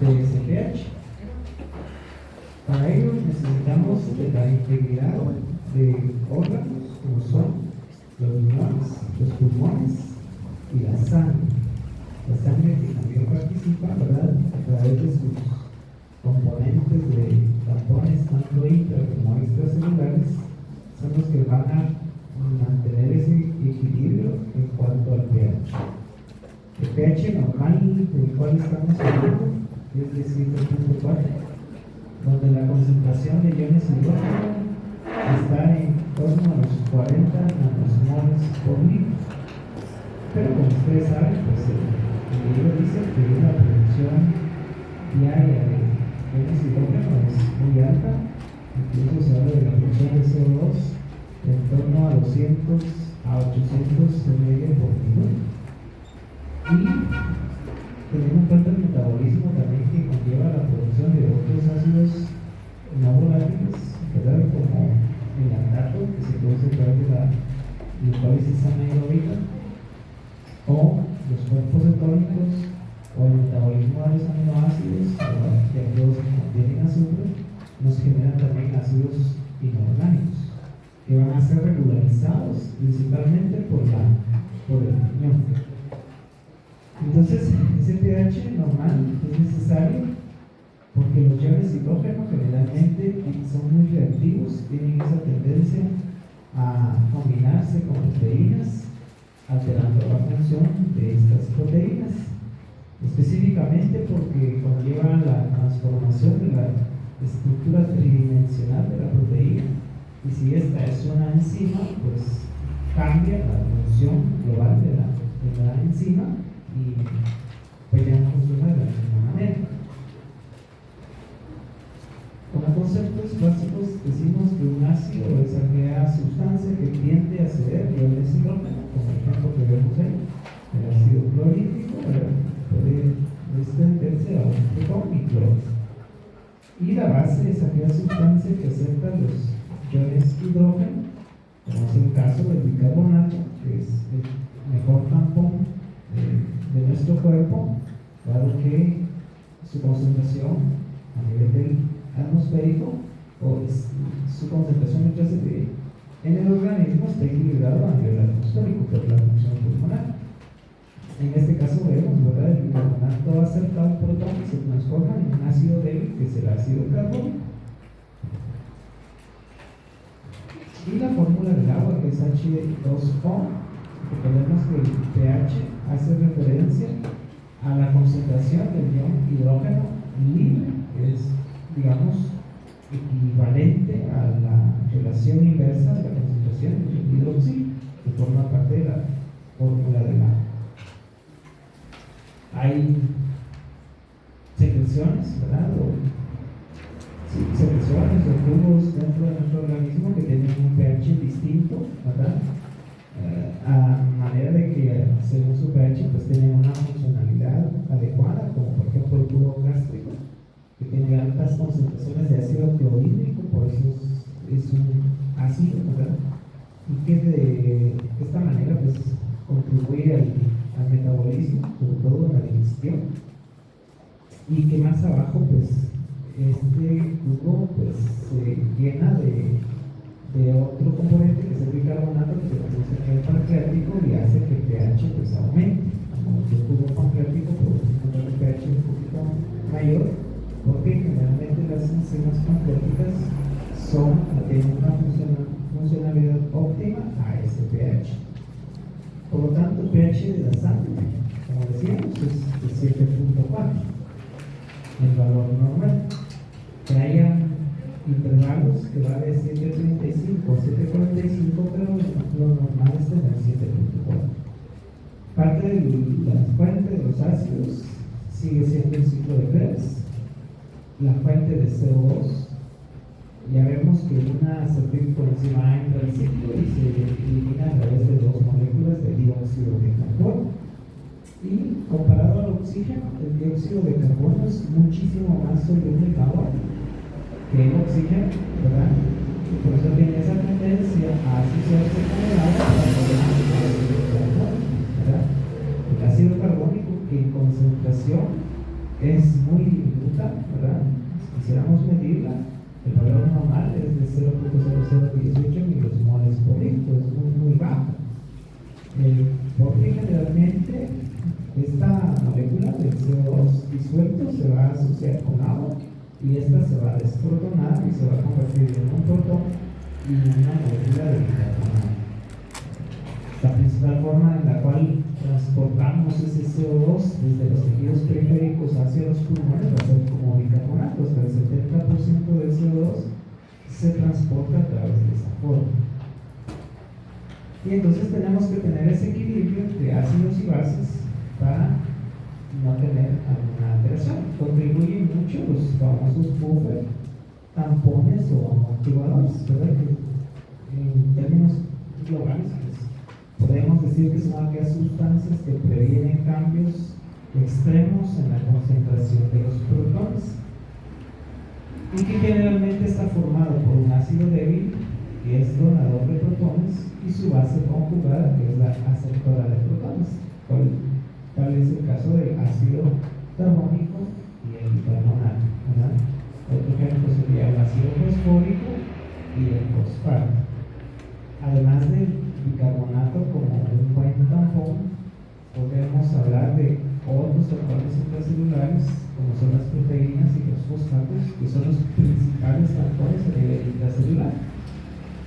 de ese pH. Para ello necesitamos de la integridad de órganos como son los riñones, los pulmones y la sangre. La sangre que también participa, ¿verdad?, a través de sus componentes de tampones, tanto intra como extracelulares, son los que van a mantener ese equilibrio en cuanto al pH. El pH normal del cual estamos hablando es de 7.4, donde la concentración de iones hidrógeno está en torno a los 40 nanosmoles por litro. Pero como ustedes saben, pues el libro dice que la producción diaria de iones hidrógeno es muy alta, incluso se habla de la producción de CO2 en torno a 200 a 800 ml por minuto. Y teniendo en cuenta el metabolismo también que conlleva la producción de otros ácidos no volátiles, ¿verdad?, como el lactato, que se produce a través de la glucólisis anaeróbica, o los cuerpos cetónicos, o el metabolismo de los aminoácidos, que aquellos que contienen azúcar, nos generan también ácidos inorgánicos, que van a ser regularizados principalmente por el riñón. Entonces, ese pH normal es necesario porque los iones hidrógeno generalmente son muy reactivos, tienen esa tendencia a combinarse con proteínas, alterando la función de estas proteínas, específicamente porque conllevan la transformación de la estructura tridimensional de la proteína, y si esta es una enzima, pues cambia la función global de la enzima y pues ya no funciona de la misma manera. Como conceptos básicos decimos que un ácido es aquella sustancia que tiende a ceder iones hidrógeno, como el ejemplo que vemos ahí, el ácido clorhídrico puede extenderse a un protón y cloro. Y la base es aquella sustancia que acepta los iones hidrógeno, como es el caso del bicarbonato, que es el mejor tampón de nuestro cuerpo, dado que su concentración a nivel del atmosférico o su concentración en el organismo está equilibrado a nivel atmosférico por la función pulmonar. En este caso vemos, ¿verdad?, el bicarbonato acerca a un protón que se transforma en un ácido débil, que es el ácido carbónico. Y la fórmula del agua, que es H2O, recordemos que el pH hace referencia a la concentración del ion hidrógeno libre, que es, digamos, equivalente a la relación inversa de la concentración del hidróxido, que forma parte de la fórmula del agua. Hay secreciones, ¿verdad?, secreciones o jugos dentro de nuestro organismo que tienen un pH distinto, ¿verdad?, a manera de que según su pH pues tienen una funcionalidad adecuada, como por ejemplo el jugo gástrico, que tiene altas concentraciones de ácido clorhídrico, por eso es un ácido, ¿verdad?, y que de esta manera pues contribuye al metabolismo, sobre todo a la digestión, y que más abajo pues este jugo pues se llena de otro componente, que es el bicarbonato, que se produce a nivel pancreático y hace que el pH pues aumente. Como el jugo pancreático produce un pH un poquito mayor, porque generalmente las enzimas pancreáticas tienen una funcionalidad óptima a ese pH. Por lo tanto, el pH de la sangre, como decíamos, es 7.4, el valor normal. Que haya intervalos que va de 7.35 a 7.45, pero lo normal es tener 7.4. Parte de la fuente de los ácidos sigue siendo el ciclo de Krebs. La fuente de CO2, ya vemos que una acetilcoenzima entra al ciclo y se elimina a través de dos moléculas de dióxido de carbono. Y comparado al oxígeno, el dióxido de carbono es muchísimo más soluble en agua que el oxígeno, ¿verdad? Y por eso tiene esa tendencia a asociarse con el agua para formar el ácido carbónico, ¿verdad? El ácido carbónico, que en concentración es muy consulta, ¿verdad? Si quisiéramos medirla, el valor normal es de 0.0018 milomoles por litro, es muy bajo. Porque generalmente esta molécula del CO2 disuelto se va a asociar con agua y esta se va a desprotonar y se va a convertir en un protón y una molécula de bicarbonato. La principal forma en la cual transportamos ese CO2 desde los tejidos periféricos hacia los pulmones va a ser como bicarbonato. Hasta el 70% del CO2 se transporta a través de esa forma. Y entonces tenemos que tener ese equilibrio entre ácidos y bases para no tener alguna alteración. Contribuyen mucho los famosos buffers, tampones o amortiguadores, ¿verdad? Que en términos globales pues, podemos decir que son aquellas sustancias que previenen cambios extremos en la concentración de los protones y que generalmente está formado por un ácido débil que es donador de protones y su base conjugada que es la aceptora de protones. Tal es el caso del ácido carbónico y el bicarbonato, ¿verdad? Otro ejemplo sería el ácido fosfórico y el fosfato. Además del bicarbonato como un buen tampón, podemos hablar de otros tapones intracelulares como son las proteínas y los fosfatos, que son los principales tampones a nivel intracelular.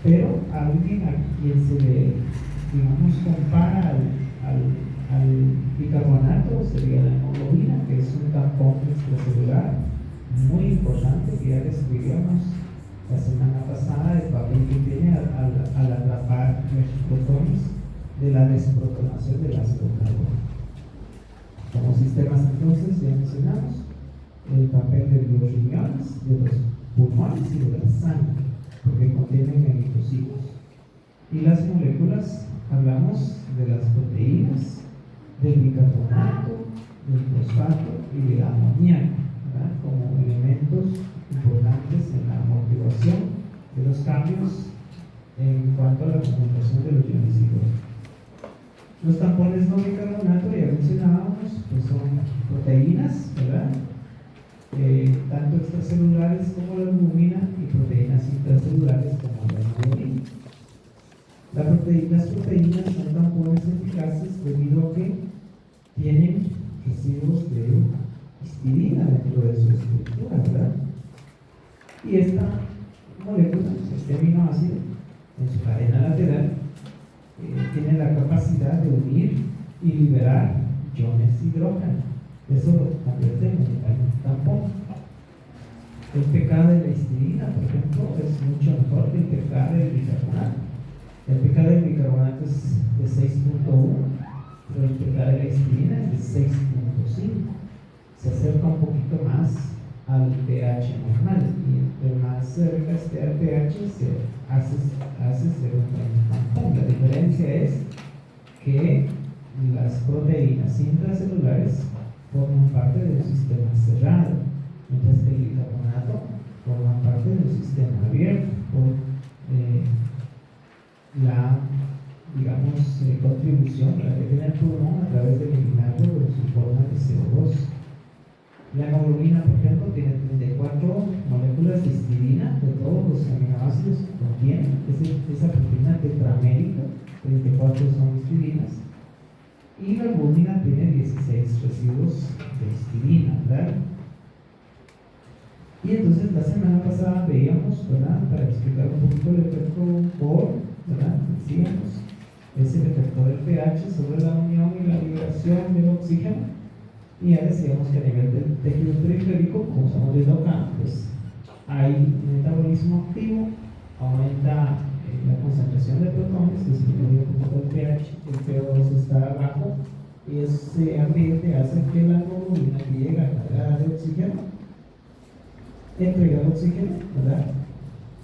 Pero alguien a quien se le, digamos, compara al bicarbonato sería la hemoglobina, que es un tampón extracelular muy importante que ya describíamos la semana pasada, el papel que tiene al atrapar los protones de la desprotonación del ácido carbónico. Como sistemas entonces ya mencionamos el papel de los riñones, de los pulmones y de la sangre, porque contienen eritrocitos. Y las moléculas, hablamos de las proteínas, del bicarbonato, del fosfato y del amoníaco, ¿verdad? Como elementos importantes en la amortiguación de los cambios en cuanto a la concentración de los iones hidrógeno. Los tampones no bicarbonato, ya mencionábamos, pues son proteínas, ¿verdad? Tanto extracelulares como la albúmina y proteínas intracelulares como la hemoglobina. Las proteínas son tampones eficaces debido a que tienen residuos de histidina dentro de su estructura, ¿verdad? Y esta molécula, este aminoácido, en su cadena lateral, tiene la capacidad de unir y liberar iones hidrógeno. Eso lo convertimos en un tampón. El pK de la histidina, por ejemplo, es mucho mejor que el pK del bicarbonato. El pK del bicarbonato es de 6.1, pero el pK de la histidina es de 6.5. Se acerca un poquito más al pH normal, y entre más cerca esté al pH se hace ser un tampón. La diferencia es que las proteínas intracelulares forman parte de un sistema cerrado, mientras que el bicarbonato forma parte de un sistema abierto por la, digamos, contribución que tiene el pulmón a través de eliminarlo de su forma de CO2. La hemoglobina, por ejemplo, tiene 34 moléculas de histidina de todos los aminoácidos que contiene. Esa proteína tetramérica, 34 son histidinas. Y la albúmina tiene 16 residuos de histidina, ¿verdad? Y entonces la semana pasada veíamos, ¿verdad? Para explicar un poquito el efecto Bohr, ¿verdad? Decíamos, es el efecto del pH sobre la unión y la liberación del oxígeno. Y ya decíamos que a nivel del tejido periférico, como estamos viendo acá, pues hay un metabolismo activo, aumenta la concentración de protones, disminuye un poco el pH, el PO2 está bajo, y ese ambiente hace que la hemoglobina que llega cargada de oxígeno entrega el oxígeno, ¿verdad?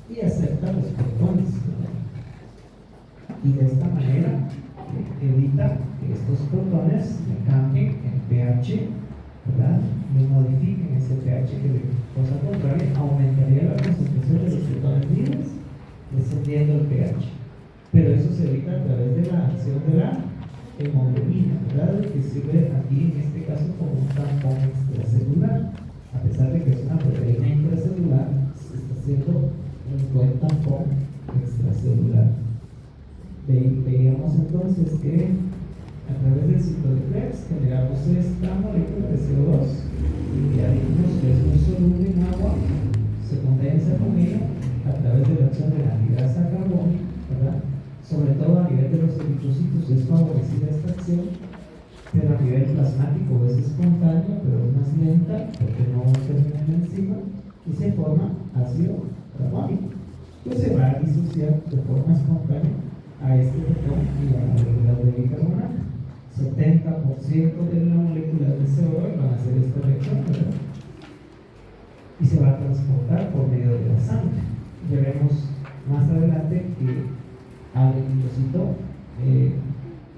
Y acepta los protones, ¿verdad? Y de esta manera evita que estos protones cambien el pH, ¿verdad? No modifiquen ese pH, que de cosa contraria aumentaría la concentración de los protones libres, descendiendo el pH. Pero eso se evita a través de la acción de la hemoglobina, ¿verdad? Que sirve aquí en este caso como un tampón extracelular. A pesar de entonces que a través del ciclo de Krebs generamos esta molécula de CO2 y ya dijimos que es muy soluble en agua, se condensa con ella a través de la acción de la anhidrasa carbónica, ¿verdad? Sobre todo a nivel de los eritrocitos es favorecida esta acción, pero a nivel plasmático es espontánea, pero es más lenta porque no termina en la enzima y se forma ácido carbónico. Pues se va a disociar de forma espontánea a este protón y a la molécula de bicarbonato. 70% de la molécula de CO2 van a hacer esta reacción, ¿verdad? Y se va a transportar por medio de la sangre. Veremos más adelante que al eritrocito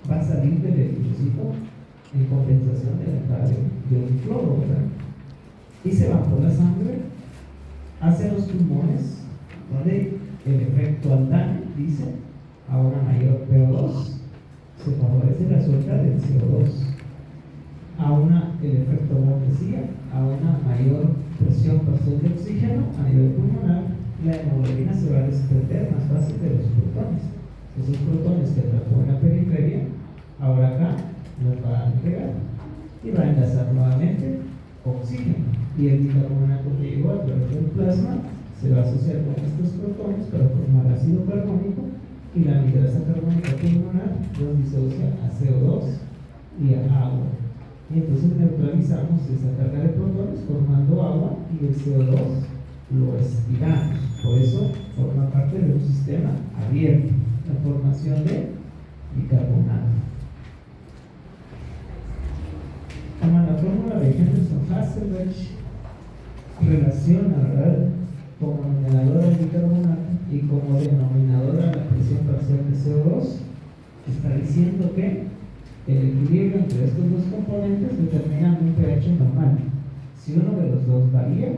va a salir del eritrocito en compensación de la entrada del cloro, ¿verdad? Y se va por la sangre hacia los pulmones, donde el efecto Aldane dice a una mayor PO2 se favorece la suelta del CO2, el efecto Bohr decía a una mayor presión parcial de oxígeno a nivel pulmonar, la hemoglobina se va a desprender más fácil de los protones. Esos protones que atrapó en la periferia, ahora acá los va a entregar y va a enlazar nuevamente oxígeno. Y el bicarbonato que llegó a través del plasma se va a asociar con estos protones para formar ácido carbónico y la anhidrasa carbónica pulmonar los disocia a CO2 y a agua. Y entonces neutralizamos esa carga de protones formando agua y el CO2 lo expiramos. Por eso forma parte de un sistema abierto, la formación de bicarbonato. Como la fórmula de Henderson-Hasselbalch relaciona, ¿verdad?, como numerador al bicarbonato y como denominador a la presión parcial de CO2, está diciendo que el equilibrio entre estos dos componentes determina un pH normal. Si uno de los dos varía,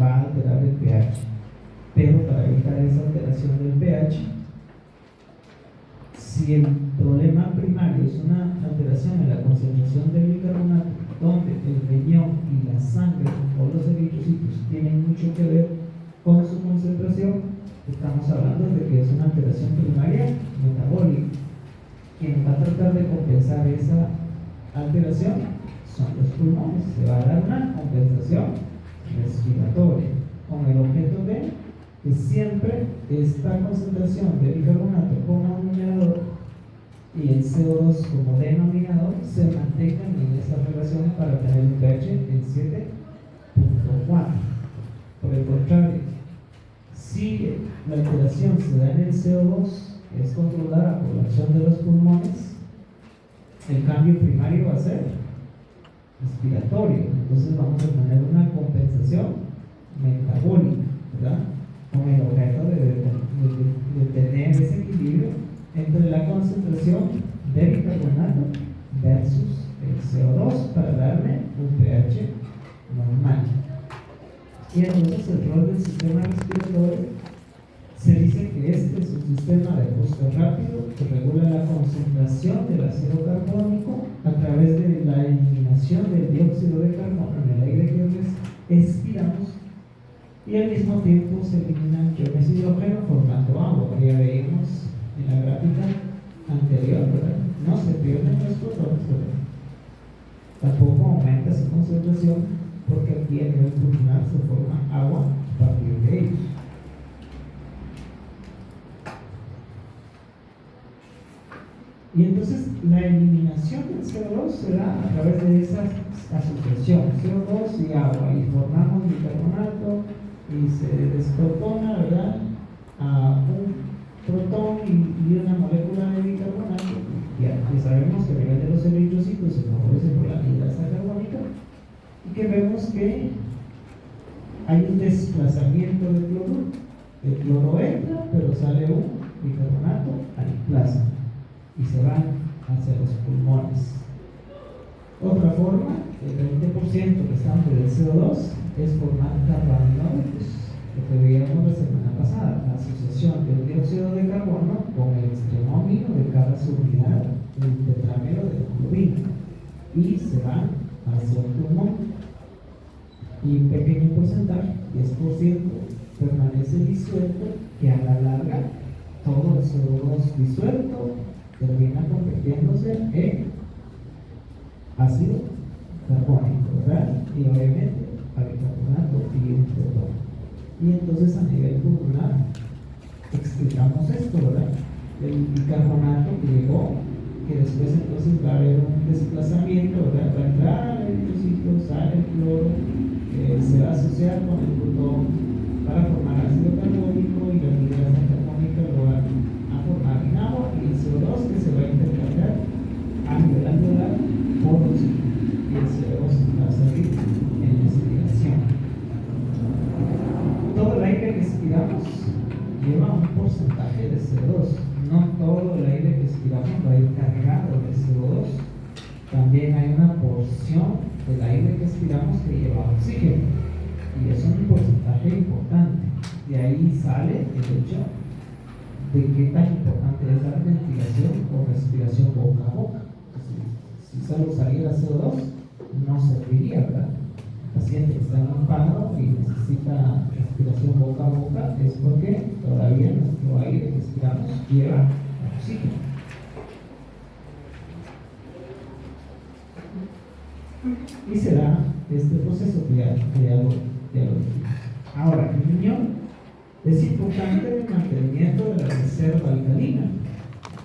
va a alterar el pH. Pero para evitar esa alteración del pH, si el problema primario es una alteración en la concentración del bicarbonato, donde el riñón y la sangre o los eritrocitos tienen mucho que ver con su concentración, estamos hablando de que es una alteración primaria metabólica. Quien va a tratar de compensar esa alteración son los pulmones. Se va a dar una compensación respiratoria con el objeto de que siempre esta concentración de bicarbonato como numerador y el CO2 como denominador se mantengan en esa relación para tener un pH en 7.4. Por el contrario, si la alteración se da en el CO2, es controlada por la acción de los pulmones, el cambio primario va a ser respiratorio. Entonces vamos a tener una compensación metabólica, ¿verdad?, con el objeto de tener ese equilibrio entre la concentración de bicarbonato versus el CO2 para darle un pH normal. Y entonces el rol del sistema respiratorio se dice que este es un sistema de ajuste rápido que regula la concentración del ácido carbónico a través de la eliminación del dióxido de carbono en el aire que expiramos, y al mismo tiempo se eliminan iones de hidrógeno formando agua. Ya veíamos en la gráfica anterior, ¿verdad? No se pierden los protones, ¿verdad? Tampoco aumenta su concentración porque aquí a nivel pulmonar se forma agua a partir de ellos. Y entonces la eliminación del CO2 se da a través de esa asociación CO2 y agua, y formamos bicarbonato y se desprotona, ¿verdad?, a un protón y una molécula de bicarbonato. Y sabemos que a nivel de los eritrocitos se favorece por la anhidrasa carbónica y que vemos que hay un desplazamiento del cloruro. El cloro entra, pero sale un bicarbonato al plasma y se van hacia los pulmones. Otra forma, el 20% restante del CO2 es formar carbaminoides, lo que veíamos la semana pasada, la asociación del dióxido de carbono con el extremo amino de cada subunidad del tetramero de hemoglobina y se van hacia el pulmón. Y un pequeño porcentaje, 10%, permanece disuelto, que a la larga todo el CO2 disuelto termina convirtiéndose en ácido carbónico, ¿verdad? Y obviamente al bicarbonato y un protón. Y entonces a nivel pulmonar explicamos esto, ¿verdad? El bicarbonato que llegó, que después entonces va a haber un desplazamiento, ¿verdad? Va a entrar el hidrociclo, sale el cloro, se va a asociar con el protón para formar ácido carbónico y la hidratación carbónica lo va a formar en agua y el CO2 que se va a intercambiar a nivel alveolar por oxígeno y el CO2 va a salir en la expiración. Todo el aire que expiramos lleva un porcentaje de CO2. No todo el aire que expiramos va a ir cargado de CO2. También hay una porción del aire que expiramos que lleva oxígeno. Y es un porcentaje importante. De ahí sale el hecho de qué tan importante es la ventilación o respiración boca a boca. Si solo saliera CO2, no serviría, ¿verdad? El paciente que está en un paro y necesita respiración boca a boca es porque todavía nuestro aire que expiramos lleva oxígeno. Y será este proceso que ya lo dijimos. Ahora, el riñón es importante el mantenimiento de la reserva alcalina.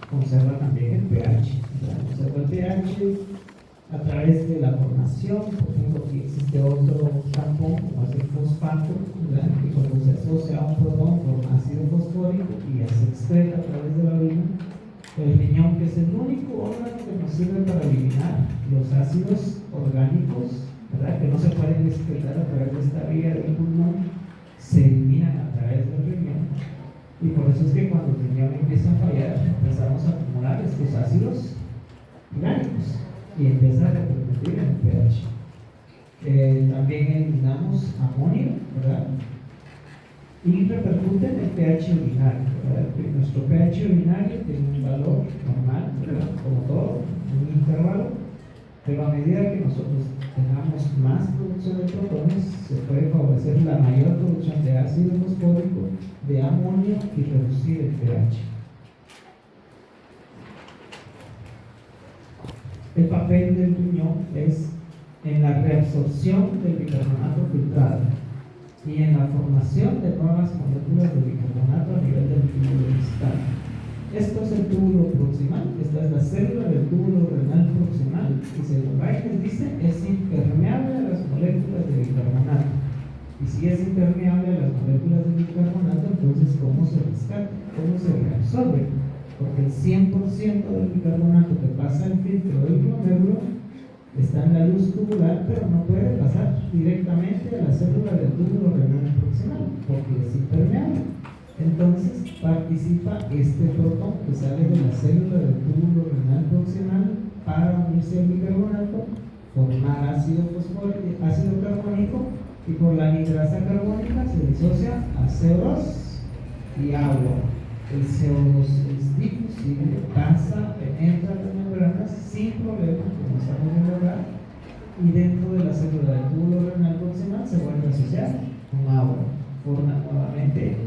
Conserva también el pH. Conserva el pH a través de la formación. Por ejemplo, aquí existe otro tampón, como es el fosfato, ¿verdad? Que cuando se asocia a un protón con ácido fosfórico y se excreta a través de la orina. El riñón, que es el único órgano que nos sirve para eliminar los ácidos orgánicos, ¿verdad? Que no se pueden excretar a través de esta vía del pulmón, se eliminan a través del riñón. Y por eso es que cuando el riñón empieza a fallar, empezamos a acumular estos ácidos orgánicos y empieza a repercutir en el pH. También eliminamos amonio, ¿verdad? Y repercute en el pH urinario, ¿verdad? Nuestro pH urinario tiene un valor normal, ¿verdad? Como todo, un intervalo, pero a medida que nosotros tengamos más producción de protones, se puede favorecer la mayor producción de ácido fosfórico, de amonio y reducir el pH. El papel del riñón es en la reabsorción del bicarbonato filtrado y en la formación de nuevas moléculas de bicarbonato a nivel del túbulo distal. Esto es el túbulo proximal, esta es la célula del túbulo renal proximal, y según Reines dice, es impermeable a las moléculas de bicarbonato. Y si es impermeable a las moléculas de bicarbonato, entonces ¿cómo se rescata? ¿Cómo se reabsorbe? Porque el 100% del bicarbonato que pasa el filtro del glomérulo está en la luz tubular, pero no puede pasar directamente a la célula del túbulo renal proximal, porque es impermeable. Entonces participa este protón que sale de la célula del túbulo renal proximal para unirse al bicarbonato, formar ácido carbónico, y por la anidrasa carbónica se disocia a CO2 y agua. El CO2 es difusible, pasa, penetra las membranas sin problema, como estamos viendo acá, y dentro de la célula del túbulo renal proximal se vuelve a asociar con agua, forma nuevamente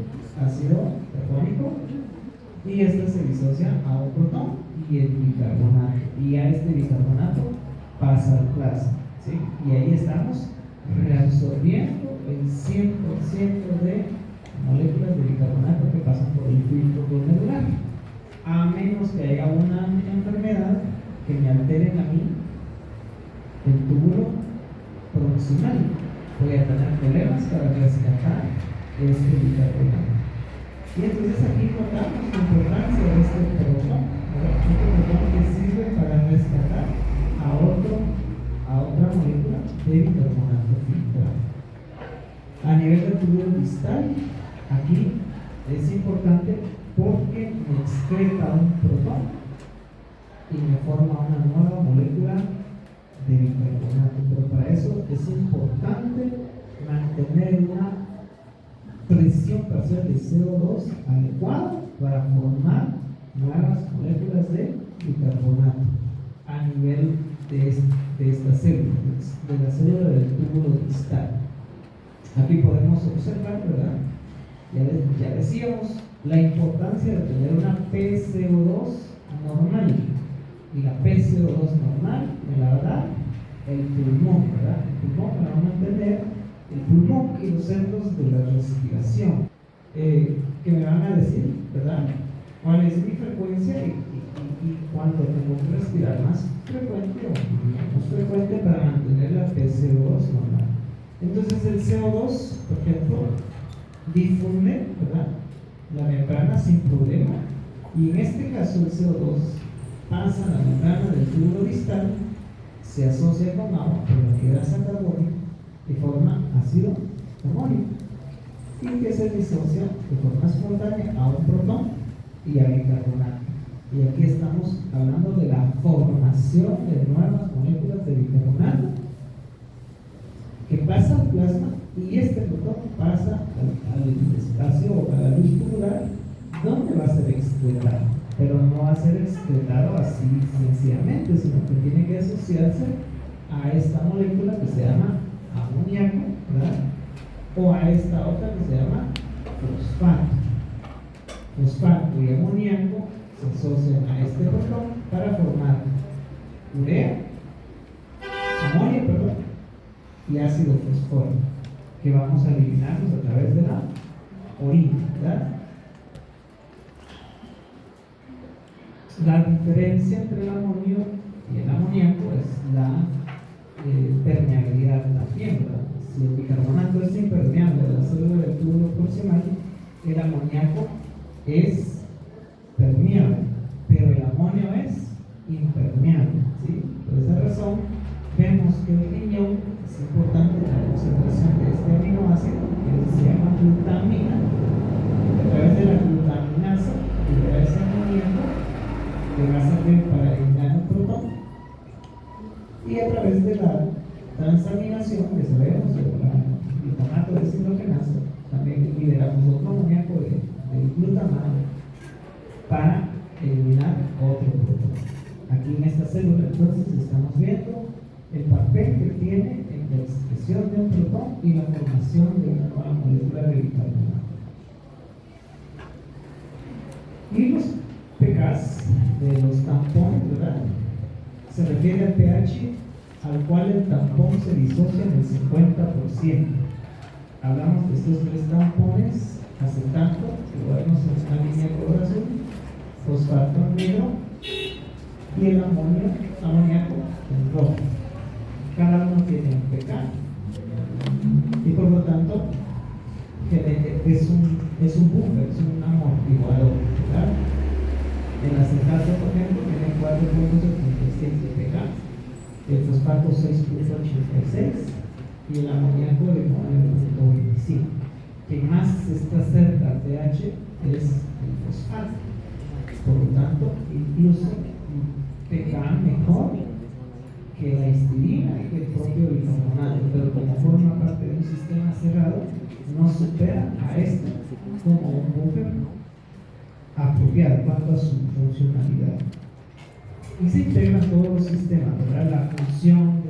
ácido carbónico, y este se disocia a un protón y el bicarbonato, y a este bicarbonato pasa al plasma, ¿sí? Y ahí estamos reabsorbiendo el 100% de moléculas de bicarbonato que pasan por el filtro glomerular, a menos que haya una enfermedad que me altere a mí el túbulo proximal. Voy a tener problemas para rescatar este bicarbonato. Y entonces aquí notamos la importancia de este protón, este protón que sirve para rescatar a otra molécula de bicarbonato filtrado. A nivel del túbulo distal, aquí es importante porque me excreta un protón y me forma una nueva molécula de bicarbonato, pero para eso es importante mantener una presión parcial de CO2 adecuada para formar nuevas moléculas de bicarbonato a nivel de esta célula, de la célula del túbulo distal. Aquí podemos observar, ¿verdad? Ya decíamos la importancia de tener una PCO2 normal y la PCO2 normal me la va a dar el pulmón, ¿verdad? El pulmón me van a entender, el pulmón y los centros de la respiración, que me van a decir, ¿verdad? ¿Cuál es mi frecuencia y cuánto tengo que respirar más frecuente o menos frecuente para mantener la PCO2 normal? Entonces el CO2, por ejemplo, difunde, ¿verdad?, la membrana sin problema, y en este caso el CO2 pasa a la membrana del tubo distal, se asocia con agua por la hidrasa carbónica y forma ácido carbónico, y que se disocia de forma espontánea a un protón y a bicarbonato. Y aquí estamos hablando de la formación de nuevas moléculas de bicarbonato que pasa al plasma, y este protón pasa al espacio o a la luz tubular, donde va a ser excretado, pero no va a ser excretado así sencillamente, sino que tiene que asociarse a esta molécula que se llama amoníaco, ¿verdad?, o a esta otra que se llama fosfato. Fosfato y amoníaco se asocian a este protón para formar urea, amonio, perdón, y ácido fosfórico, que vamos a eliminarlos a través de la orina, ¿verdad? La diferencia entre el amonio y el amoníaco es la permeabilidad también, ¿verdad? Si el bicarbonato es impermeable a la célula del túbulo proximal, el amoníaco es permeable, pero el amonio es impermeable, ¿sí? Por esa razón vemos que el riñón es importante la concentración de este aminoácido, que se llama glutamina. A través de la glutaminasa libera ese amoníaco que va a servir para eliminar el protón, y a través de la transaminación que sabemos de la glutamato deshidrogenasa también liberamos otro amoníaco del glutamato para eliminar otro protón. Aquí en esta célula entonces estamos viendo el papel que tiene en la expresión de un protón y la formación de una nueva molécula de bicarbonato. Y los pKs de los tampones, ¿verdad?, se refiere al pH al cual el tampón se disocia en el 50%. Hablamos de estos tres tampones: acetato, que lo vemos en una línea color azul, fosfato en negro, y el amoníaco en rojo. Cada uno tiene un pK y por lo tanto es un buffer, es un amortiguador, ¿verdad? El acetato, por ejemplo, tiene 4.77 pK, el fosfato 6.86 y el amoníaco de 9.25. Quien más está cerca al pH es el fosfato, por lo tanto incluso pK mejor que la histidina y que el propio bicarbonato, pero como forma parte de un sistema cerrado, no supera a este como un buffer apropiado cuanto a su funcionalidad. Y se integran todos los sistemas, ¿verdad? La función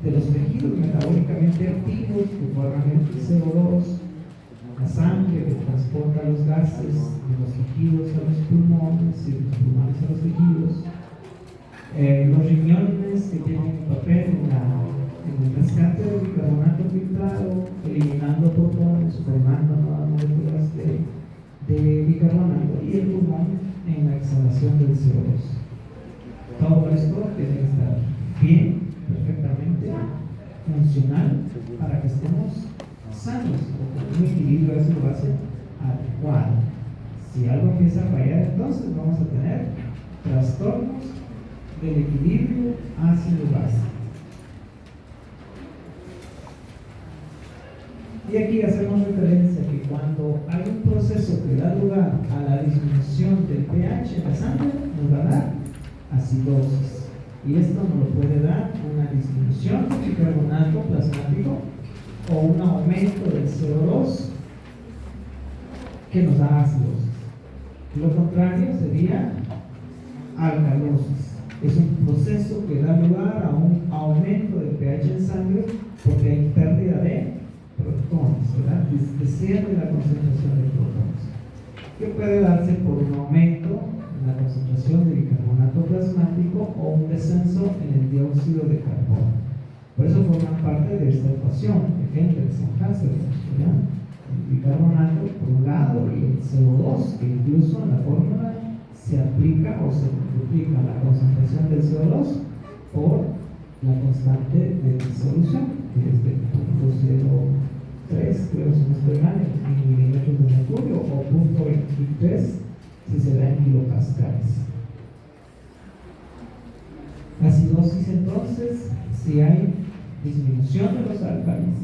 de los tejidos metabólicamente activos que forman el CO2, la sangre que transporta los gases de los tejidos a los pulmones y de los pulmones a los tejidos, los riñones que tienen papel en el rescate del bicarbonato filtrado, eliminando protones, formando nuevas moléculas de bicarbonato, y el pulmón en la exhalación del CO2. Todo esto tiene que estar bien, perfectamente funcional para que estemos sanos, porque un equilibrio es lo base adecuado. Si algo empieza a fallar, entonces vamos a tener trastornos del equilibrio ácido-base. Y aquí hacemos referencia que cuando hay un proceso que da lugar a la disminución del pH en la sangre, nos va a dar acidosis. Y esto nos lo puede dar una disminución del bicarbonato plasmático o un aumento del CO2 que nos da acidosis. Lo contrario sería alcalosis. Es un proceso que da lugar a un aumento del pH en sangre porque hay pérdida de protones, ¿verdad? Desciende la concentración de protones, que puede darse por un aumento en la concentración de bicarbonato plasmático o un descenso en el dióxido de carbono. Por eso forman parte de esta ecuación de Hendrix-Haselhoff, el bicarbonato por un lado y el CO2, que incluso en la fórmula se aplica o se multiplica la concentración del CO2 por la constante de disolución, que es de 0.03, creo, si no estoy mal, en milímetros de mercurio, o 0.23 si se da en kilopascales. Acidosis, entonces, si hay disminución de los álcalis,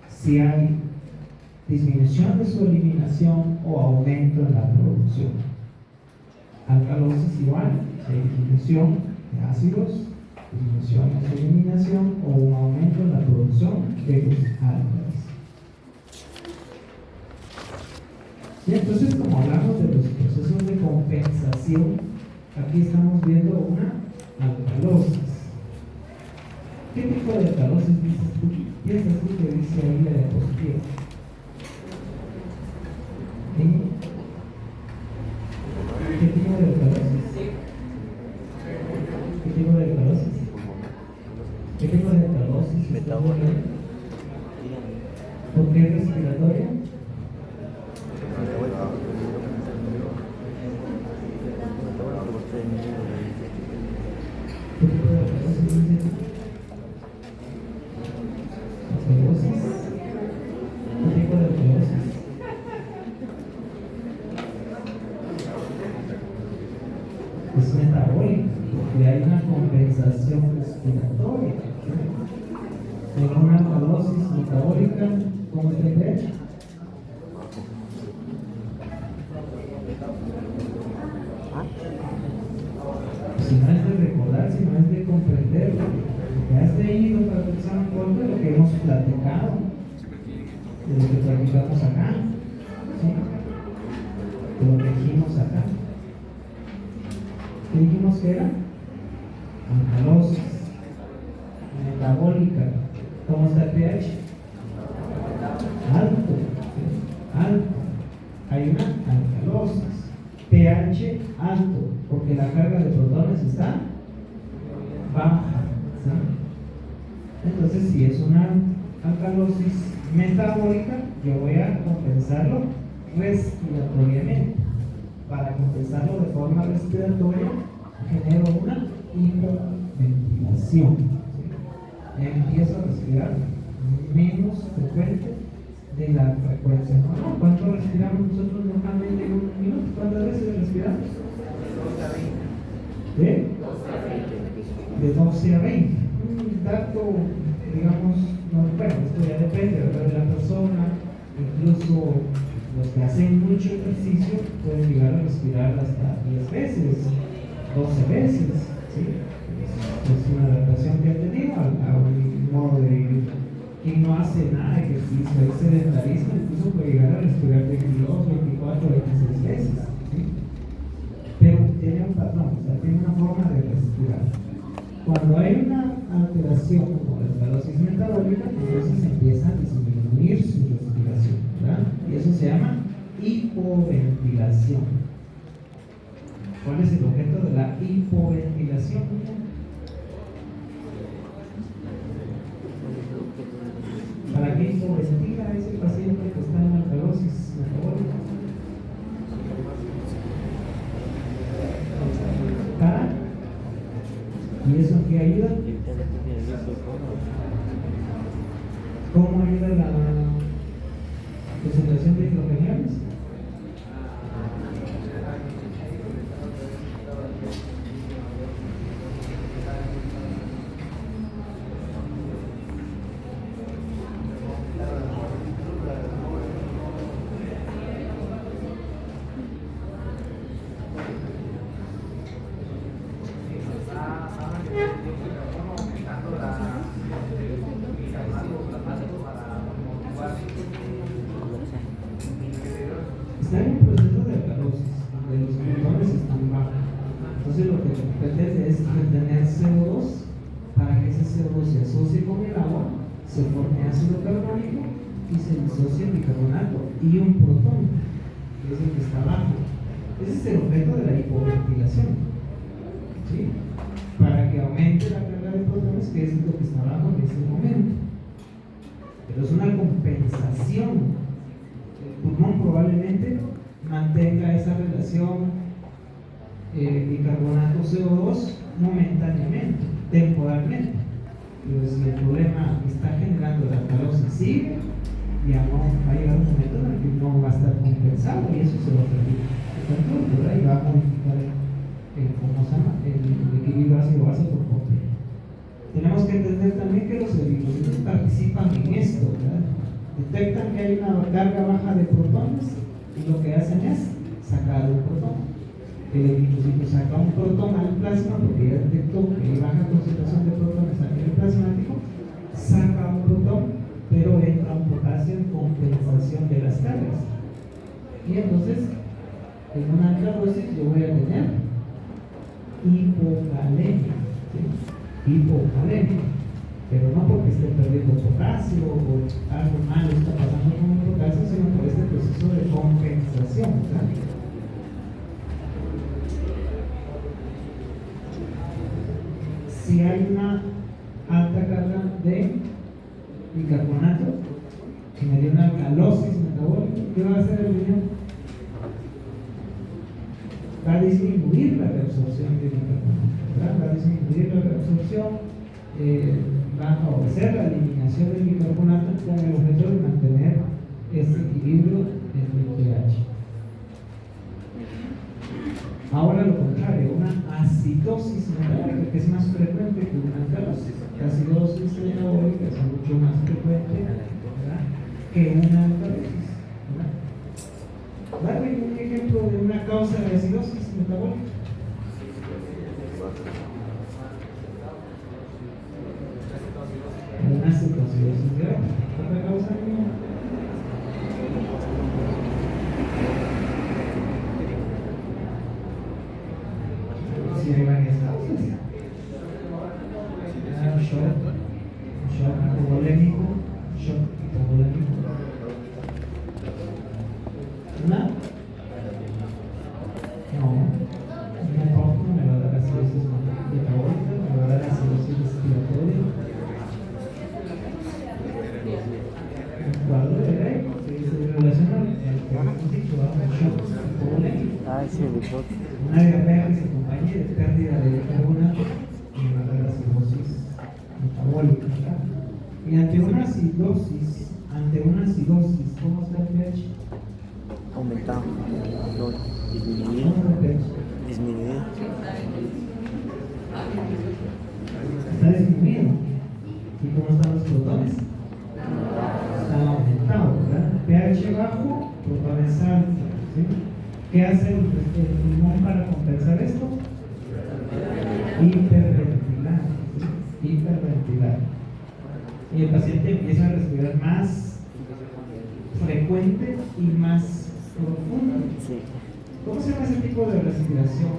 si hay disminución de su eliminación o aumento en la producción. Alcalosis igual, si hay disminución de ácidos, disminución en su eliminación o un aumento en la producción de los álcalis. Y entonces, como hablamos de los procesos de compensación, aquí estamos viendo una alcalosis. ¿Qué tipo de alcalosis piensas tú que dice ahí la diapositiva? ¿Qué tipo de alcalosis? ¿Qué tipo de alcalosis? ¿Qué tipo de alcalosis? Metabólica. ¿Por qué respiratoria? ¿Qué tipo de alcalosis dice? ¿Alcalosis? ¿Qué tipo de alcalosis? Es metabólica, porque hay una compensación respiratoria. En una alcalosis metabólica, ¿cómo se ve? Si no es de recordar, si no es de comprender, lo que has leído para el examen corto es lo que hemos platicado, de lo que platicamos acá, ¿sí? De lo que dijimos acá. ¿Qué dijimos que era? Alcalosis metabólica. ¿Cómo está el pH? Alto, ¿sí? Alto. Hay una alcalosis. pH alto, porque la carga de protones está baja, ¿sí? Entonces, si es una alcalosis metabólica, yo voy a compensarlo respiratoriamente. Para compensarlo de forma respiratoria, genero una hipoventilación, ¿sí? Empiezo a respirar menos frecuente de la frecuencia normal. ¿Cuánto respiramos nosotros normalmente en un minuto? ¿Cuántas veces respiramos? De 12 a 20. Un dato, digamos, no, bueno, esto ya depende, ¿verdad?, de la persona. Incluso los que hacen mucho ejercicio pueden llegar a respirar hasta 10 veces, 12 veces, ¿sí? Es una adaptación que han tenido a un modo de vivir. Quien no hace nada de ejercicio, es sedentarismo, incluso puede llegar a respirar 22, 24, 26 veces, ¿sí? Pero tiene un patrón, o sea, tiene una forma de respirar. Cuando hay una alteración como la alcalosis metabólica, entonces empieza a disminuir su respiración, ¿verdad? Y eso se llama hipoventilación. ¿Cuál es el objeto de la hipoventilación? ¿Para qué hipoventila ese paciente que está en alcalosis metabólica? ¿Para? ¿Y eso qué ayuda? ¿Cómo ayuda la concentración de hidrogeniones? Está en un proceso de alcalosis, donde los protones están bajos. Entonces lo que pretende es retener CO2 para que ese CO2 se asocie con el agua, se forme ácido carbónico y se disocie el bicarbonato y un protón, que es el que está bajo. Ese es el objeto de la hipoventilación, ¿sí? Para que aumente la carga de protones, que es lo que está abajo en ese momento. Pero es una compensación. El pulmón probablemente mantenga esa relación bicarbonato CO2 momentáneamente, temporalmente. Pero si el problema que está generando la alcalosis sigue, ya no va a llegar un momento en el que no va a estar compensado y eso se va a perder y va a modificar el equilibrio ácido-base por completo. Tenemos que entender también que los eritrocitos participan en esto, ¿verdad? Detectan que hay una carga baja de protones y lo que hacen es sacar un protón. El eritrocito saca un protón al plasma porque ya detectó que hay baja concentración de protones a nivel plasmático, saca un protón, pero entra un potasio en compensación de las cargas. Y entonces, en una alcalosis yo voy a tener hipocalemia, ¿sí? Hipocalemia, pero no porque esté perdiendo potasio o algo malo está pasando con el potasio, sino por este proceso de compensación, ¿verdad? Si hay una alta carga de bicarbonato, si me dio una alcalosis metabólica, ¿qué va a hacer el riñón? Va a disminuir la reabsorción de bicarbonato, ¿verdad? Va a disminuir la reabsorción, va a favorecer la eliminación del bicarbonato con el objeto de mantener ese equilibrio entre el pH. Ahora lo contrario, una acidosis metabólica, que es más frecuente que una alcalosis. La acidosis metabólica es mucho más frecuente, ¿verdad?, que una alcalosis, ¿verdad? Darle un ejemplo de una causa de acidosis metabólica. Una cetoacidosis grave. ¿Otra causa? Sí, hay varias causas. Shock hipovolémico, shock hipovolémico. ¿Una? No. Una pauta me va a dar acidosis metabólica, me va a dar acidosis respiratoria. Un cuadro de Rey que se relaciona al que hemos dicho, un shock hipovolémico. Una diarrea que se acompañe de pérdida de bicarbonato y me va a dar acidosis metabólica, ¿verdad? Y ante una acidosis, ¿cómo está el pH? Aumentado, no, disminuido. Disminuido. Está disminuido. ¿Y cómo están los protones? Están aumentados, ¿verdad? pH bajo, protones altos, ¿sí? ¿Qué hace el pulmón para compensar esto? Hiperventilar, ¿sí? Hiperventilar. Y el paciente empieza a respirar más frecuente y más profundo. Sí. ¿Cómo se llama ese tipo de respiración?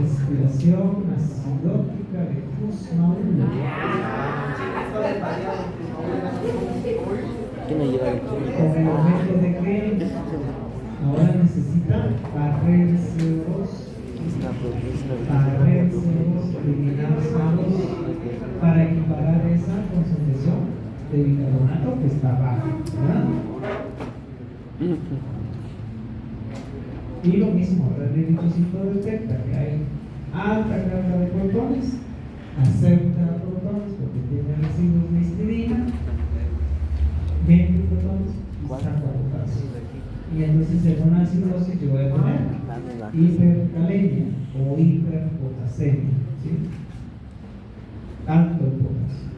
Respiración acidótica de Kussmaul. ¿Qué me lleva Con el objeto de que ahora necesita barrer CO2, eliminar CO2 para equiparar esa concentración de bicarbonato que está baja, ¿verdad? Y lo mismo, el eritrocito detecta que hay alta carga de protones, acepta protones porque tiene residuos de histidina, 20 protones y saca potasio. Y entonces en una acidosis yo voy a tener hipercalemia o hiperpotasemia, ¿sí? Alto el potasio.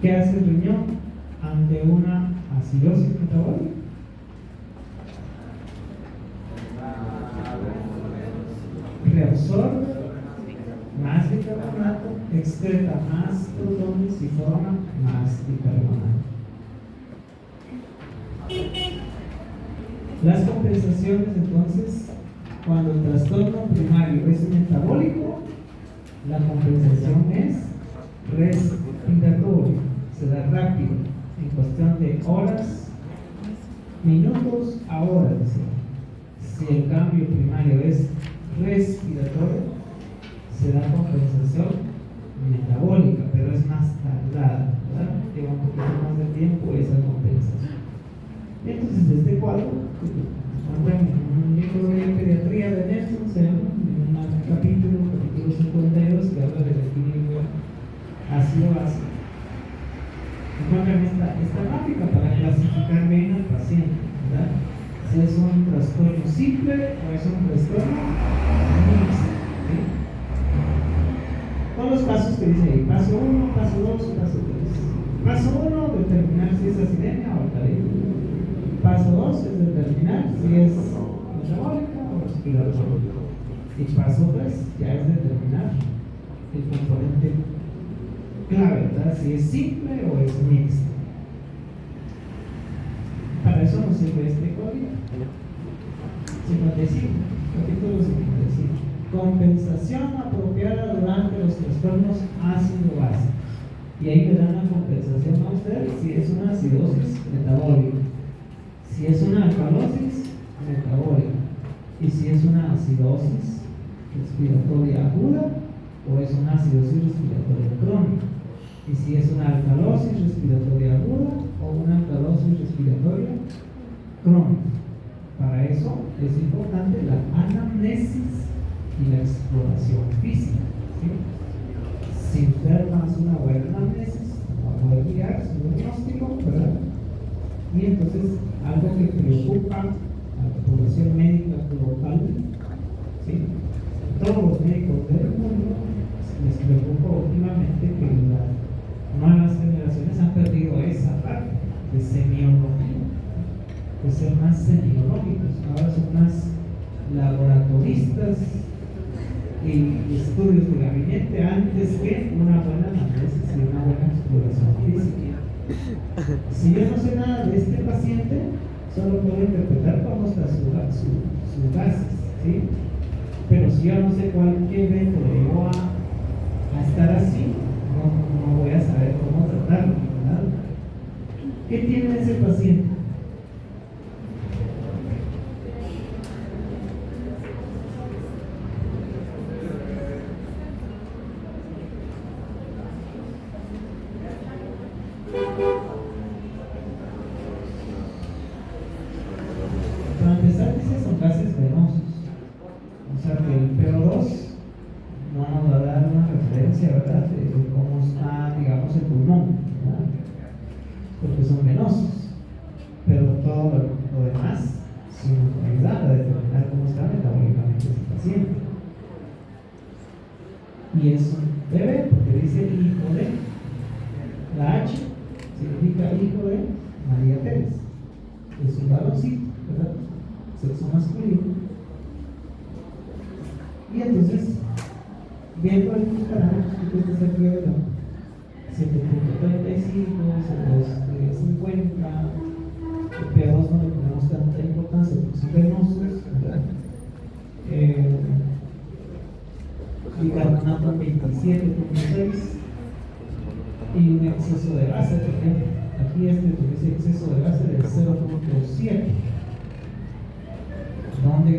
¿Qué hace el riñón ante una acidosis metabólica? Reabsorbe más bicarbonato, excreta más protones y forma más bicarbonato. Las compensaciones, entonces, cuando el trastorno primario es metabólico, la compensación es respiratoria. se da rápido, en cuestión de horas, minutos a horas. Si el cambio primario es respiratorio, se da compensación metabólica, pero es más tardada, ¿verdad? Lleva un poquito más de tiempo esa compensación. Entonces, este cuadro, en un libro de pediatría de Nelson, se llama, en un capítulo 52, que habla del equilibrio ácido-base. Encuentran esta gráfica para clasificar bien al paciente, ¿verdad? Si es un trastorno simple o es un trastorno mixto, ¿sí? Con los pasos que dice ahí: paso 1, paso 2, paso 3. Paso 1, determinar si es acidemia o alcalina. Paso 2 es determinar si es metabólica o respiratoria. Y paso 3 ya es determinar el componente clave, ¿verdad? Si es simple o es mixto. Para eso nos sirve este código. 55, capítulo 55. Compensación apropiada durante los trastornos ácido-base. Y ahí le dan la compensación a usted si es una acidosis metabólica, si es una alcalosis metabólica, y si es una acidosis respiratoria aguda o es una acidosis respiratoria crónica, y si es una alcalosis respiratoria aguda o una alcalosis respiratoria crónica. Para eso es importante la anamnesis y la exploración física, ¿sí? Si usted hace una buena anamnesis, va a poder guiar su diagnóstico, ¿verdad? Y entonces, algo que preocupa a la población médica local, ¿sí? Todos los médicos del mundo les preocupa últimamente que las nuevas generaciones han perdido esa parte de semiología, de ser más semiológicos, ahora son más laboratoristas y estudios de gabinete antes que una buena análisis y una buena exploración física. Si yo no sé nada de este paciente, solo puedo interpretar cómo está sus gases, ¿sí? Pero si yo no sé qué evento le llevó a estar así, no voy a saber cómo tratarlo, ¿verdad? ¿Qué tiene ese paciente? Para empezar, dice son gases venosos. O sea que el PO2 no nos va a dar una referencia, ¿verdad?, de cómo está, digamos, el pulmón, ¿verdad?, porque son venosos. Pero todo lo demás sí nos va a ayudar a determinar cómo está metabólicamente ese paciente. Y es un bebé porque dice hijo de. La H significa hijo de María Pérez. Es un varoncito, ¿verdad?, sexo masculino. Y entonces, viendo estos parámetros que ustedes aquí verán, 7.35, 7.50, el PO2 no le ponemos tanta importancia porque son venosos, ¿verdad? Bicarbonato 27.6 y un exceso de base, por ejemplo. Aquí tuviese exceso de base del 0.7. ¿Dónde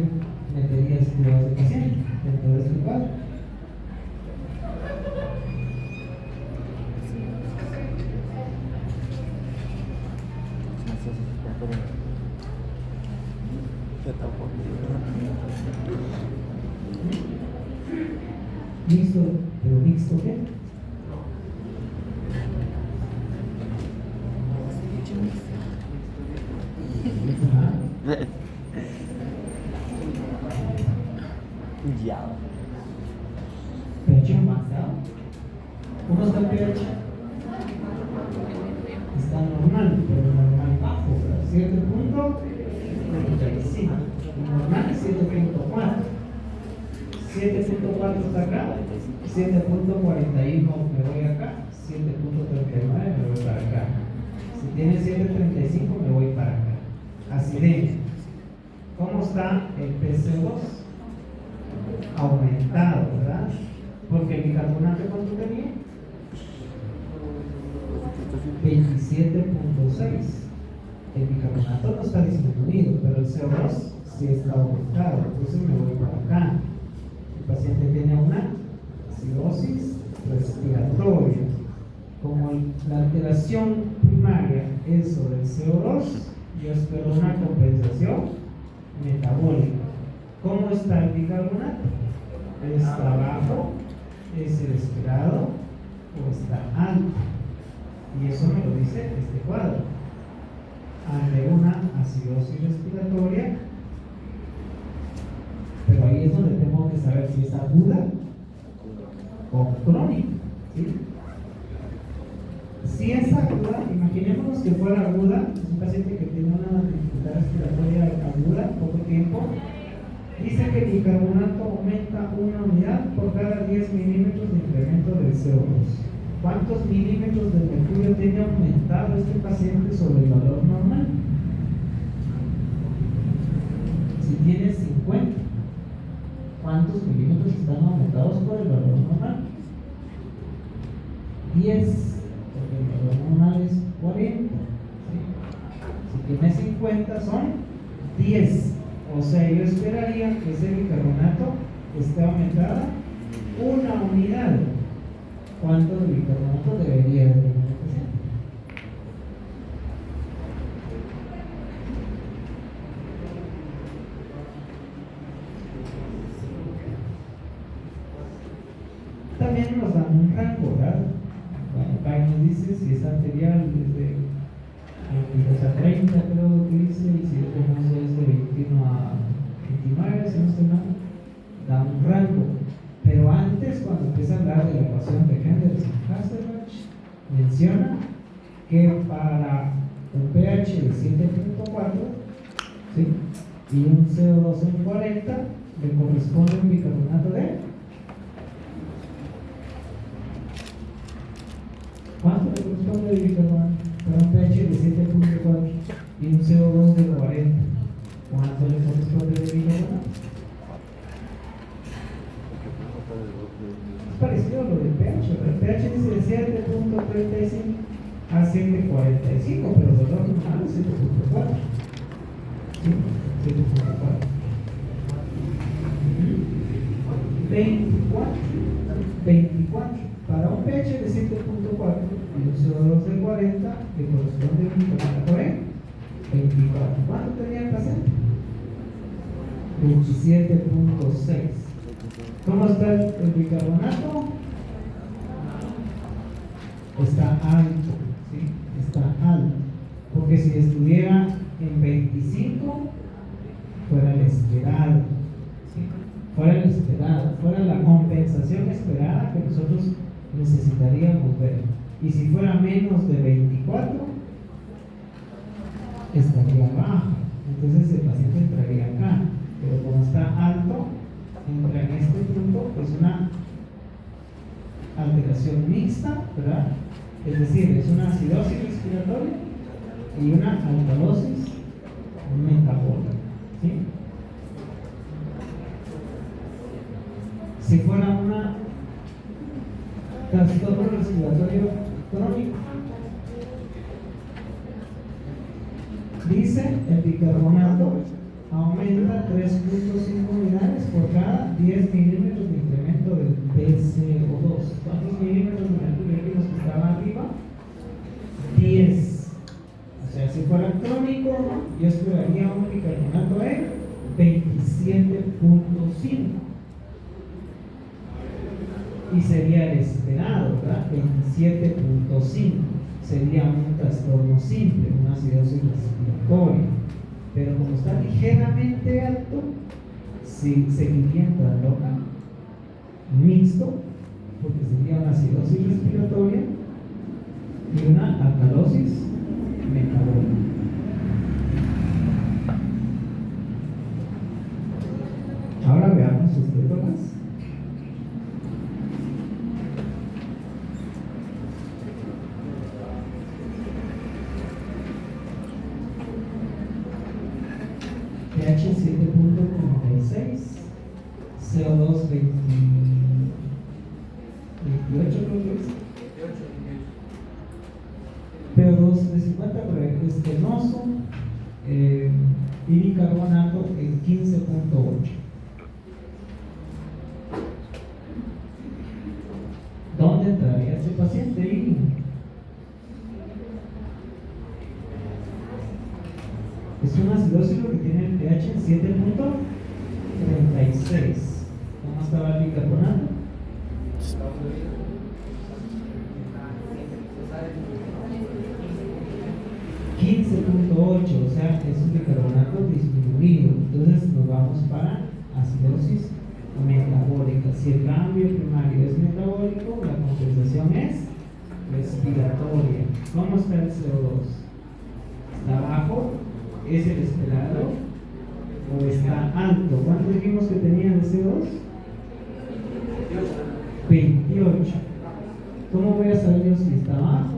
meterías tu base de paciente? Dentro de este cuadro. Mixto, pero mixto ¿qué? Ya. pH marcado. ¿Cómo está el pH? Está normal, pero normal bajo, 7.35. Normal 7.4. 7.4 está acá. 7.41 me voy acá. 7.39 me voy para acá. Si tiene 7.35 me voy para acá. Acidemia. ¿Cómo está el PC2? Aumentado, ¿verdad? Porque el bicarbonato, ¿cuánto tenía? 27.6. El bicarbonato no está disminuido, pero el CO2 sí está aumentado. Entonces me voy para acá. El paciente tiene una acidosis respiratoria. Como la alteración primaria es sobre el CO2, yo espero una compensación metabólica. ¿Cómo está el bicarbonato? ¿Está bajo? ¿Es el esperado? ¿O está alto? Y eso me lo dice este cuadro. Ante una acidosis respiratoria, pero ahí es donde tengo que saber si es aguda o crónica, ¿sí? Si es aguda, imaginémonos que fuera aguda, es un paciente que tiene una dificultad respiratoria aguda, poco tiempo, dice que el bicarbonato aumenta 1 unidad por cada 10 milímetros de incremento del CO2. ¿Cuántos milímetros de mercurio tiene aumentado este paciente sobre el valor normal? Si tiene 50, ¿cuántos milímetros están aumentados por el valor normal? 10, porque el valor normal es 40. ¿Sí? Si tiene 50 son 10. O sea, yo esperaría que ese bicarbonato esté aumentada 1 unidad. ¿Cuánto de bicarbonato debería de tener el paciente? También nos dan un rango, ¿verdad? Bueno, acá nos dice si es arterial desde 22 a 30, creo que dice, y si tenemos es de 21 a 29, si no estoy mal, da un rango. Pero antes, cuando empieza a hablar de la ecuación de Henderson-Hasselbalch, menciona que para un pH de 7.4, ¿sí?, y un CO2 en 40, le corresponde un bicarbonato de ¿cuánto le corresponde el bicarbonato? Para un pH de 7.4 y un CO2 de 40, ¿cuánto le corresponde de bicarbonato? Es parecido a lo del pH. El pH dice de 7.35 a 7.45, pero el valor normal es 7.4. ¿Sí? 7.4. 24. Para un pH de 7.4 y un CO2 de 40, le corresponde un bicarbonato de 24. ¿Cuánto tenía el paciente? 27.6. ¿Cómo está el bicarbonato? Está alto, ¿sí? Está alto. Porque si estuviera en 25, fuera el esperado, ¿sí? Fuera el esperado, fuera la compensación esperada que nosotros necesitaríamos ver. Y si fuera menos de 24, estaría bajo. Entonces el paciente entraría acá. Pero como está alto, entra en este punto, pues una alteración mixta, ¿verdad? Es decir, es una acidosis respiratoria y una alcalosis metabólica, ¿sí? Si fuera una trastorno respiratorio crónico, dice el bicarbonato aumenta 3.5 unidades por cada 10 milímetros de incremento del PCO2. ¿Cuántos milímetros de mercurio vimos que estaba arriba? 10. O sea, si fuera crónico, yo esperaría un bicarbonato de 27.5. Y sería el esperado, ¿verdad? 27.5. Sería un trastorno simple, una acidosis respiratoria. Pero como está ligeramente alto, sí seguiría entrando acá. Mixto, porque sería una acidosis respiratoria y una alcalosis metabólica. Ahora veamos sus drogas. pH 7.36, CO2 28, creo que es. Pero CO2 de 50, pero es penoso, y bicarbonato en 15.8. ¿Dónde entraría este paciente? Ahí. Es una acidosis que tiene el pH en 7.36. ¿Cómo estaba el bicarbonato? 15.8, o sea, es un bicarbonato disminuido. Entonces nos vamos para acidosis metabólica. Si el cambio primario es metabólico, la compensación es respiratoria. ¿Cómo está el CO2? ¿Está bajo? ¿Es el esperado? ¿O está alto? ¿Cuánto dijimos que tenía de CO2? 28. ¿Cómo voy a saber yo si está bajo?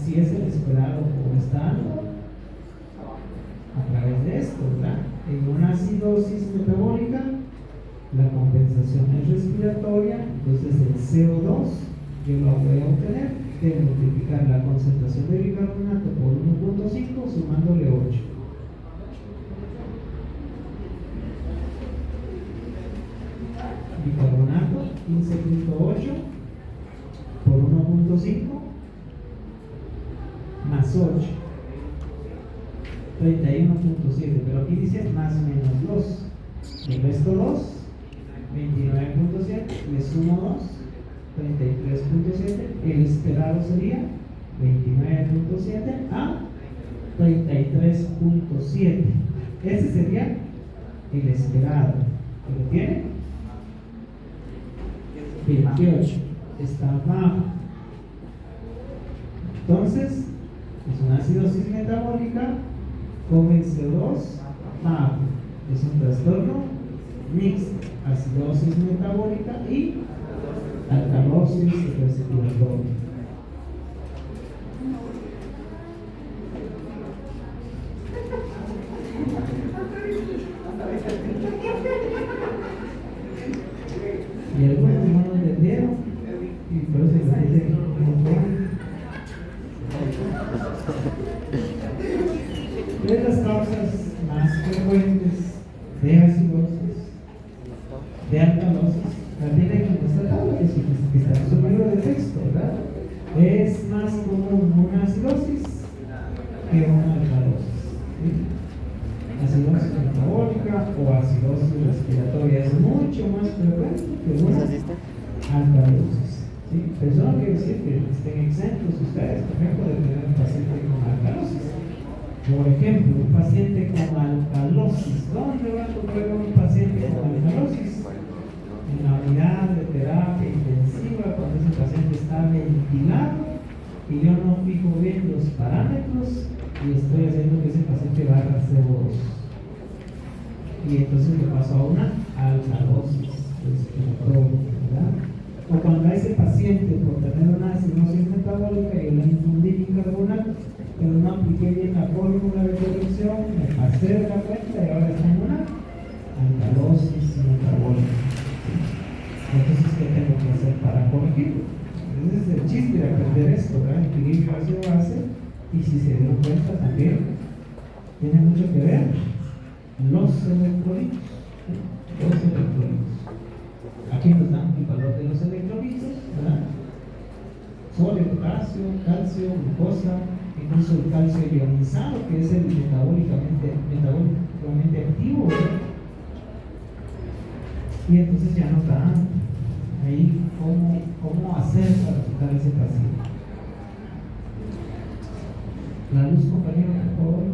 Si es el esperado o está alto? A través de esto, ¿verdad? En una acidosis metabólica, la compensación es respiratoria, entonces el CO2 yo lo voy a obtener de multiplicar la concentración de bicarbonato por 1.5 sumándole 8. Bicarbonato 15.8 por 1.5 más 8, 31.7, pero aquí dice más menos 2, el resto 2, 29.7, le sumo 2, 33.7, el esperado sería 29.7 a 33.7, ese sería el esperado, ¿lo tiene? 28, está bajo. Entonces, es una acidosis metabólica con el CO2 bajo. Es un trastorno mixto, acidosis metabólica y alcalosis respiratoria. Y algunos no lo entendieron y por eso se dice un montón. De las causas más frecuentes de acidosis, de alcalosis, la tiene en esta tabla que está en su libro de texto, ¿verdad? Es más común una acidosis que una alcalosis, ¿sí? Acidosis metabólica o acidosis respiratoria es mucho más frecuente que una alcalosis, ¿sí? Pero eso no quiere decir que estén exentos ustedes, por ejemplo, de tener un paciente con alcalosis. Por ejemplo, un paciente con alcalosis, ¿dónde va a encontrar un paciente con alcalosis? En la unidad de terapia intensiva, cuando ese paciente está ventilado y yo no fijo bien los parámetros y estoy haciendo que ese paciente baje CO2. Y entonces le paso a una alcalosis respiratoria, ¿verdad? O cuando a ese paciente, por tener una acidosis metabólica, yo le infundí bicarbonato, pero no apliqué bien la fórmula de corrección, me pasé de la cuenta y ahora está en una alcalosis metabólica. Entonces, ¿qué tengo que hacer para corregirlo? Ese es el chiste de aprender esto, ¿verdad? Equilibrio base-base, y si se dieron cuenta también, tiene mucho que ver los electrolitos. Los electrolitos. Aquí nos dan el valor de los electrolitos, ¿verdad? Sodio, potasio, calcio, glucosa, incluso el calcio ionizado, que es el metabólicamente activo, ¿verdad? Y entonces ya nos dan ahí cómo hacer para tratar ese paciente. La luz, compañero, por favor.